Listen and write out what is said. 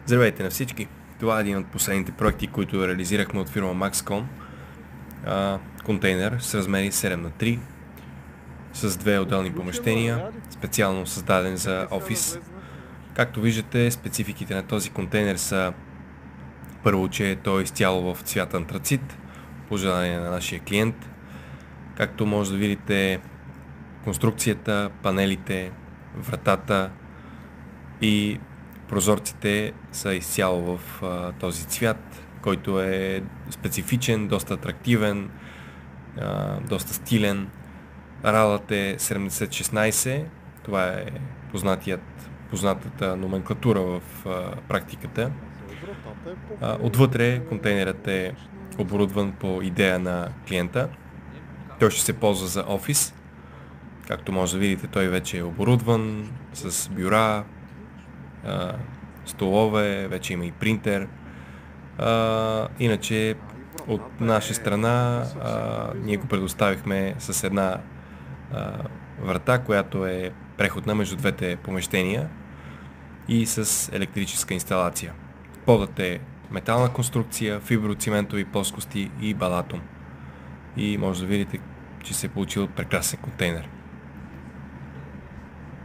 Здравейте на всички! Това е един от последните проекти, които реализирахме от фирма Maxcom. Контейнер с размери 7 на 3, с две отделни помещения, специално създаден за офис. Както виждате, спецификите на този контейнер са: първо, че той е изцяло в цвят антрацит, по желание на нашия клиент. Както може да видите, конструкцията, панелите, вратата и прозорците са изцяло в този цвят, който е специфичен, доста атрактивен, доста стилен. Ралът е 7016, това е познатата номенклатура в практиката. Отвътре контейнерът е оборудван по идея на клиента. Той ще се ползва за офис. Както може да видите, той вече е оборудван с бюра, столове, вече има и принтер. Иначе от наша страна ние го предоставихме с една врата, която е преходна между двете помещения и с електрическа инсталация. Подът е метална конструкция, фиброциментови плоскости и балатум. И може да видите, че се е получил прекрасен контейнер.